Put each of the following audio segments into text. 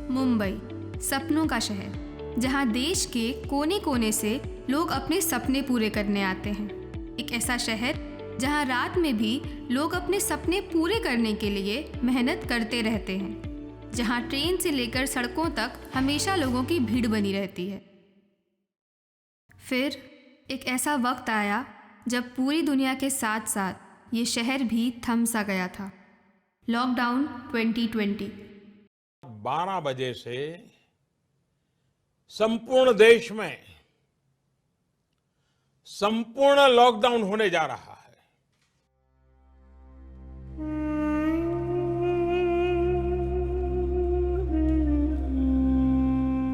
मुंबई, सपनों का शहर, जहां देश के कोने कोने से लोग अपने सपने पूरे करने आते हैं। एक ऐसा शहर जहां रात में भी लोग अपने सपने पूरे करने के लिए मेहनत करते रहते हैं, जहां ट्रेन से लेकर सड़कों तक हमेशा लोगों की भीड़ बनी रहती है। फिर एक ऐसा वक्त आया जब पूरी दुनिया के साथ साथ ये शहर भी थम सा गया था। लॉकडाउन 2020। 12 बजे से संपूर्ण देश में संपूर्ण लॉकडाउन होने जा रहा है।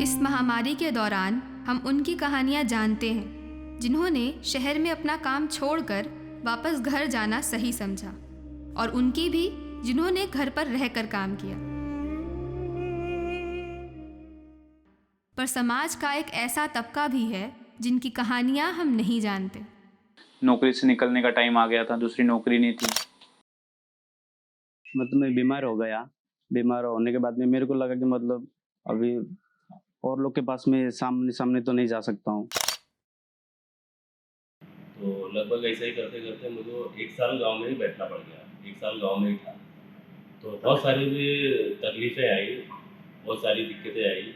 इस महामारी के दौरान हम उनकी कहानियां जानते हैं जिन्होंने शहर में अपना काम छोड़कर वापस घर जाना सही समझा, और उनकी भी जिन्होंने घर पर रहकर काम किया। पर समाज का एक ऐसा तबका भी है जिनकी कहानियां हम नहीं जानते। नौकरी से निकलने का टाइम आ गया था, दूसरी नौकरी नहीं थी। मतलब मैं बीमार हो गया। बीमार होने के बाद में मेरे को लगा कि मतलब अभी और लोग के पास में सामने सामने तो नहीं जा सकता हूँ। तो लगभग ऐसा ही करते करते मुझे 1 साल गांव में ही बैठना पड़ गया। 1 साल गांव में ही था, तो बहुत सारी भी तकलीफें आई, बहुत सारी दिक्कतें आई।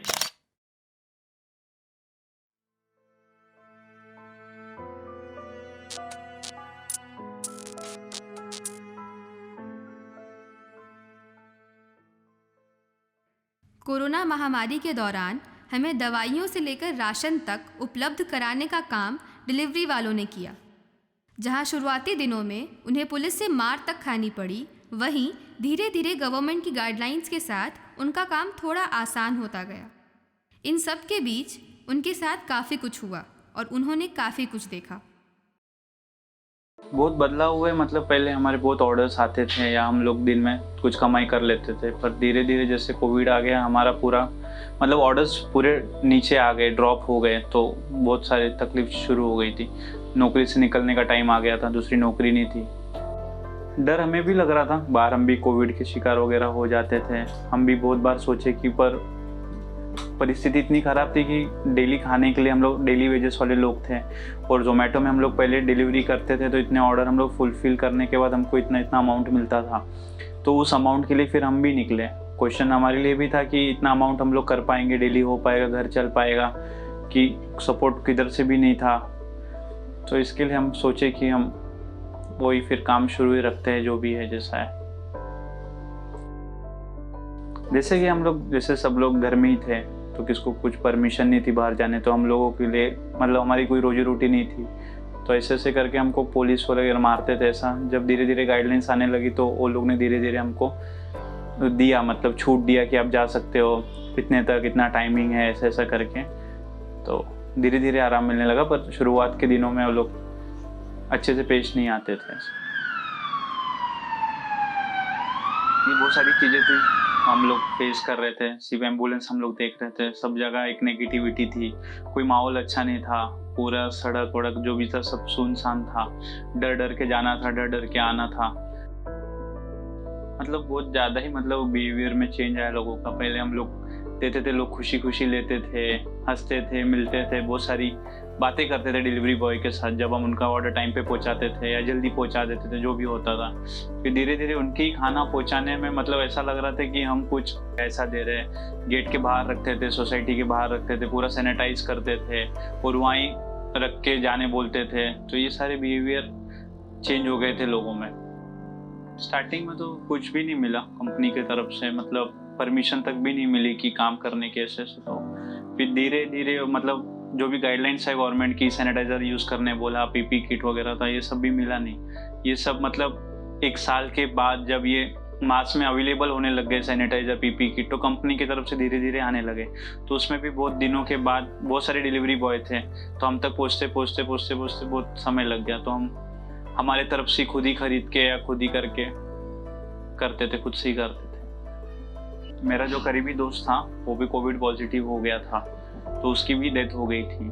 कोरोना महामारी के दौरान हमें दवाइयों से लेकर राशन तक उपलब्ध कराने का काम डिलीवरी वालों ने किया। जहां शुरुआती दिनों में उन्हें पुलिस से मार तक खानी पड़ी, वहीं धीरे धीरे गवर्नमेंट की गाइडलाइंस के साथ उनका काम थोड़ा आसान होता गया। इन सब के बीच उनके साथ काफ़ी कुछ हुआ और उन्होंने काफ़ी कुछ देखा। बहुत बदलाव हुए। मतलब पहले हमारे बहुत ऑर्डर्स आते थे या हम लोग दिन में कुछ कमाई कर लेते थे, पर धीरे धीरे जैसे कोविड आ गया हमारा पूरा मतलब ऑर्डर्स पूरे नीचे आ गए, ड्रॉप हो गए, तो बहुत सारी तकलीफ शुरू हो गई थी। नौकरी से निकलने का टाइम आ गया था, दूसरी नौकरी नहीं थी। डर हमें भी लग रहा था, बाहर हम भी कोविड के शिकार वगैरह हो जाते थे। हम भी बहुत बार सोचे कि पर परिस्थिति इतनी ख़राब थी कि डेली खाने के लिए हम लोग डेली वेजेस वाले लोग थे, और जोमेटो में हम लोग पहले डिलीवरी करते थे, तो इतने ऑर्डर हम लोग फुलफिल करने के बाद हमको इतना इतना अमाउंट मिलता था। तो उस अमाउंट के लिए फिर हम भी निकले। क्वेश्चन हमारे लिए भी था कि इतना अमाउंट हम लोग कर पाएंगे, डेली हो पाएगा, घर चल पाएगा, कि सपोर्ट किधर से भी नहीं था। तो इसके लिए हम सोचे कि हम वही फिर काम शुरू ही रखते हैं, जो भी है जैसा है। जैसे कि हम लोग जैसे सब लोग घर में ही थे, तो किसको कुछ परमिशन नहीं थी बाहर जाने, तो हम लोगों के लिए मतलब हमारी कोई रोजी रोटी नहीं थी, तो ऐसे ऐसे करके हमको पुलिस वगैरह मारते थे। ऐसा जब धीरे धीरे गाइडलाइंस आने लगी तो वो लोग ने धीरे धीरे हमको दिया, मतलब छूट दिया कि आप जा सकते हो, इतने तक इतना टाइमिंग है, ऐसा ऐसा करके। तो धीरे धीरे आराम मिलने लगा, पर शुरुआत के दिनों में वो लोग अच्छे से पेश नहीं आते थे। ये बहुत सारी चीज़ें थी हम लोग फेस कर रहे थे। सिर्फ एम्बुलेंस हम लोग देख रहे थे, सब जगह एक नेगेटिविटी थी, कोई माहौल अच्छा नहीं था, पूरा सड़क वड़क जो भी था सब सुनसान था, डर डर के जाना था, डर डर के आना था। मतलब बहुत ज़्यादा ही मतलब बिहेवियर में चेंज आया लोगों का। पहले हम लोग देते थे, लोग खुशी खुशी लेते थे, हंसते थे, मिलते थे, बहुत सारी बातें करते थे डिलीवरी बॉय के साथ जब हम उनका ऑर्डर टाइम पे पहुंचाते थे या जल्दी पहुंचा देते थे, जो भी होता था। फिर धीरे धीरे उनकी खाना पहुंचाने में मतलब ऐसा लग रहा था कि हम कुछ ऐसा दे रहे हैं। गेट के बाहर रखते थे, सोसाइटी के बाहर रखते थे, पूरा सैनिटाइज करते थे और वहीं रख के जाने बोलते थे। तो ये सारे बिहेवियर चेंज हो गए थे लोगों में। स्टार्टिंग में तो कुछ भी नहीं मिला कंपनी की तरफ से, मतलब परमिशन तक भी नहीं मिली कि काम करने के ऐसे। तो फिर धीरे धीरे मतलब जो भी गाइडलाइंस है गवर्नमेंट की, सैनिटाइजर यूज़ करने बोला, पीपी किट वगैरह था, ये सब भी मिला नहीं। ये सब मतलब 1 साल के बाद जब ये मास में अवेलेबल होने लग गए सैनिटाइजर, पीपी किट, तो कंपनी की तरफ से धीरे धीरे आने लगे। तो उसमें भी बहुत दिनों के बाद बहुत सारे डिलीवरी बॉय थे, तो हम तक पहुँचते पहुँचते पहुँचते पहुँचते बहुत समय लग गया। तो हम हमारे तरफ से खुद ही खरीद के या खुद ही करके करते थे, खुद से ही करते थे। मेरा जो करीबी दोस्त था वो भी कोविड पॉजिटिव हो गया था, तो उसकी भी डेथ हो गई थी।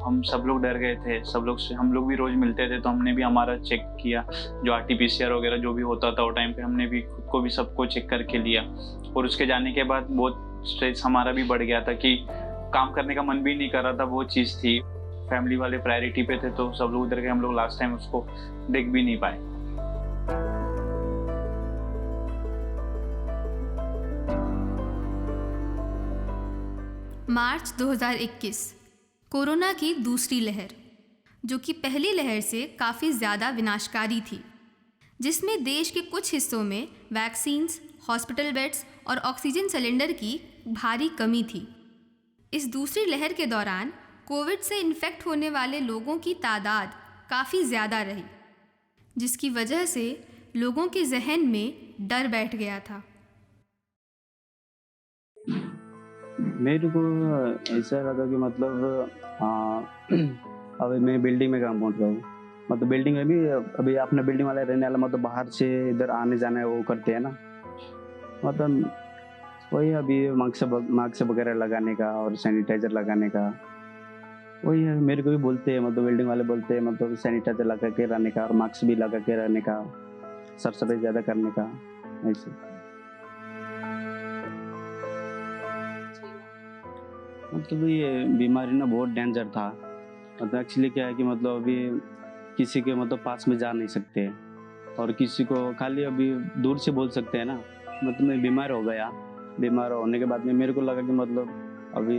हम सब लोग डर गए थे, सब लोग से हम लोग भी रोज मिलते थे, तो हमने भी हमारा चेक किया, जो आरटीपीसीआर वगैरह जो भी होता था वो टाइम पे हमने भी खुद को भी सबको चेक करके लिया। और उसके जाने के बाद बहुत स्ट्रेस हमारा भी बढ़ गया था कि काम करने का मन भी नहीं कर रहा था। वो चीज़ थी, फैमिली वाले प्रायोरिटी पे थे तो सब लोग उधर के, हम लोग लास्ट टाइम उसको देख भी नहीं पाए। मार्च 2021 कोरोना की दूसरी लहर, जो कि पहली लहर से काफ़ी ज़्यादा विनाशकारी थी, जिसमें देश के कुछ हिस्सों में वैक्सीन्स, हॉस्पिटल बेड्स और ऑक्सीजन सिलेंडर की भारी कमी थी। इस दूसरी लहर के दौरान कोविड से इन्फेक्ट होने वाले लोगों की तादाद काफ़ी ज़्यादा रही, जिसकी वजह से लोगों के जहन में डर बैठ गया था। मेरे को ऐसा लगा कि मतलब अभी मैं बिल्डिंग में काम पहुंच रहा हूँ। मतलब बिल्डिंग में भी अभी अपना बिल्डिंग वाले रहने वाला मतलब बाहर से इधर आने जाने वो करते हैं ना, मतलब वही अभी मास्क वगैरह लगाने का और सैनिटाइजर लगाने का वही है। मेरे को भी बोलते हैं, मतलब बिल्डिंग वाले बोलते हैं मतलब सैनिटाइजर लगा के रहने का और मास्क भी लगा के रहने का, साफ सफाई ज़्यादा करने का। ऐसे मतलब ये बीमारी ना बहुत डेंजर था। मतलब एक्चुअली क्या है कि मतलब अभी किसी के मतलब पास में जा नहीं सकते और किसी को खाली अभी दूर से बोल सकते हैं ना। मतलब मैं बीमार हो गया, बीमार होने के बाद में मेरे को लगा कि मतलब अभी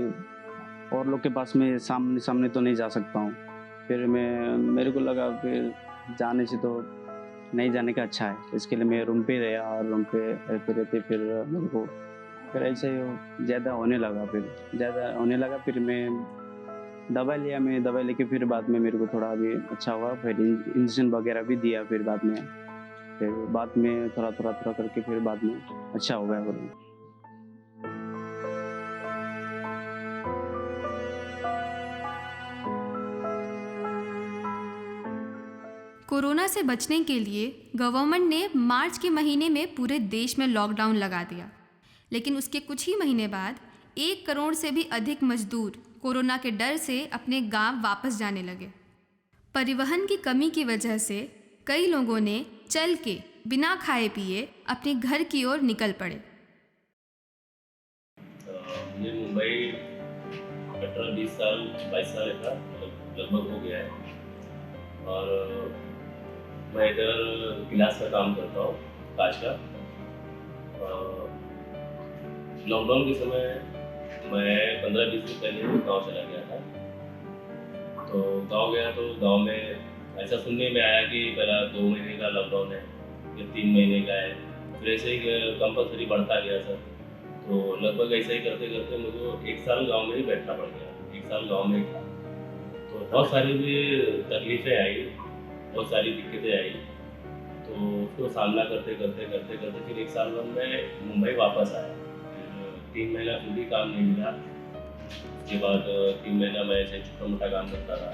और लोग के पास में सामने तो नहीं जा सकता हूँ। फिर मेरे को लगा फिर जाने से तो नहीं जाने का अच्छा है, इसके लिए मैं रूम पे रहा और रूम पे रहते फिर मेरे को फिर ऐसे ज़्यादा होने लगा। फिर मैं दवा लिया, मैं दवा लेके फिर बाद में मेरे को थोड़ा अभी अच्छा हुआ। फिर इंजेक्शन वगैरह भी दिया, फिर बाद में थोड़ा करके फिर बाद में अच्छा हो गया। कोरोना से बचने के लिए गवर्नमेंट ने मार्च के महीने में पूरे देश में लॉकडाउन लगा दिया, लेकिन उसके कुछ ही महीने बाद 1 करोड़ से भी अधिक मजदूर कोरोना के डर से अपने गांव वापस जाने लगे। परिवहन की कमी की वजह से कई लोगों ने चल के बिना खाए पिए अपने घर की ओर निकल पड़े। मुझे मुंबई 18-20 साल 22 साल का लगभग हो गया है और मैं इधर गिलास का काम करता हूँ, कांच का। लॉकडाउन के समय मैं 15-20 दिन पहले गांव चला गया था। तो गांव गया तो गांव में ऐसा सुनने में आया कि पहला 2 महीने का लॉकडाउन है या 3 महीने का है, फिर ऐसे ही कंपल्सरी बढ़ता गया सर। तो लगभग ऐसा ही करते करते मुझे 1 साल गांव में ही बैठना पड़ गया। 1 साल गांव में ही था तो बहुत सारी भी तकलीफ़ें आई, बहुत सारी दिक्कतें आई। तो उसको सामना करते फिर 1 साल बाद मैं मुंबई वापस आया। 3 महीना फिर भी काम नहीं मिला। उसके बाद 3 महीना मैं ऐसे छोटा मोटा काम करता था,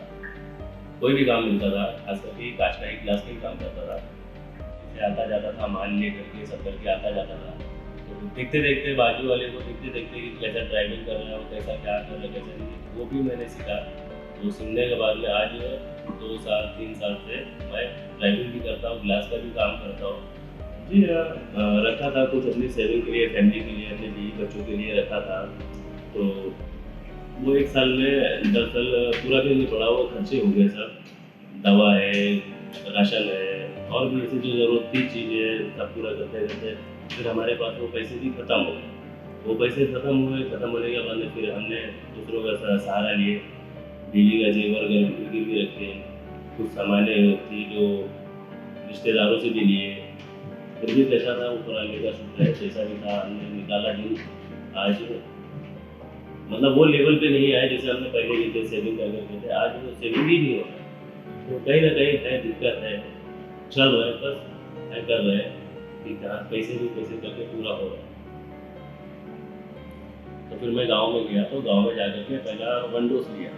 कोई भी काम मिलता था, खास करके कांच का एक गिलास का ही काम करता था। जैसे आता जाता था, मान ले करके सब करके आता जाता था। तो देखते बाजू वाले को देखते कि कैसा ड्राइविंग कर रहा है, कैसा क्या कर रहा है, कैसा नहीं, वो भी मैंने सीखा। तो सीखने के बाद में आज 2 साल 3 साल से मैं ड्राइविंग भी करता हूँ, गिलास का भी काम करता हूँ। जी रखा था कुछ अपनी सेविंग के लिए, फैमिली के लिए, अपने बीवी बच्चों के लिए रखा था। तो वो 1 साल में दरअसल पूरा भी नहीं पड़ा, वो खर्चे हो गए सब। दवा है, राशन है और भी ऐसी जो ज़रूरत की चीज़ें सब पूरा करते फिर हमारे पास वो पैसे भी ख़त्म हो गए। वो पैसे ख़त्म होने के बाद में फिर हमने दूसरों का सहारा लिए, बीवी का जेवर गिरवी रखे, कुछ सामान्य थी जो रिश्तेदारों से भी लिए। फिर भी पैसा था, ऊपर आने का शुक्र है, पैसा भी था, हमने निकाला नहीं। आज मतलब वो लेवल पे नहीं आए जैसे हमने पहले की थे, सेविंग करके थे। आज वो सेविंग ही नहीं हो रहा। तो कहीं ना कहीं है दिक्कत है, चल रहे बस है कर रहे हैं कि पैसे करके पूरा हो रहा है। तो फिर मैं गांव में गया, तो गांव में जाकर के पहला 1 डोज लिया।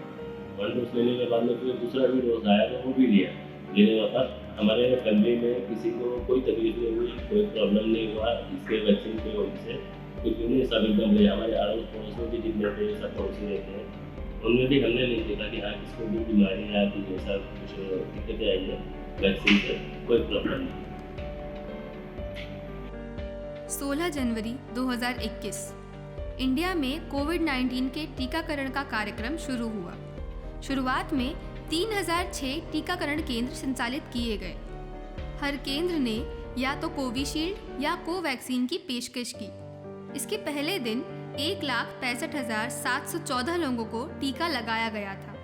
1 डोज लेने के बाद में फिर दूसरा भी डोज आया तो वो भी लिया। लेने के बाद हमारे फैमिली में किसी को कोई तकलीफ नहीं हुई, कोई प्रॉब्लम नहीं हुआ इसके वैक्सीन की वजह से, क्योंकि उन्हें सब एकदम रहे। हमारे अड़ोस पड़ोस में भी जितने थे सब पड़ोसी रहते हैं, उनमें भी हमने नहीं देखा कि हाँ किसको भी बीमारी या कुछ ऐसा कुछ दिक्कतें आई है। वैक्सीन से कोई प्रॉब्लम नहीं। 16 जनवरी 2021 इंडिया में कोविड-19 के टीकाकरण का कार्यक्रम शुरू हुआ। शुरुआत में 3006 टीकाकरण केंद्र संचालित किए गए। हर केंद्र ने या तो कोविशील्ड या कोवैक्सीन की पेशकश की। इसके पहले दिन 1,65,714 लोगों को टीका लगाया गया था।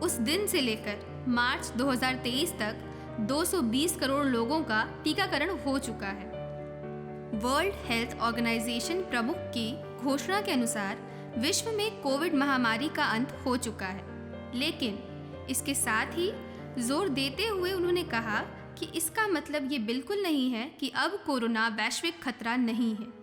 उस दिन से लेकर मार्च 2023 तक 220 करोड़ लोगों का टीकाकरण हो चुका है। वर्ल्ड हेल्थ ऑर्गेनाइजेशन प्रमुख की घोषणा के अनुसार विश्व में कोविड महामारी का अंत हो चुका है, लेकिन इसके साथ ही जोर देते हुए उन्होंने कहा कि इसका मतलब ये बिल्कुल नहीं है कि अब कोरोना वैश्विक खतरा नहीं है।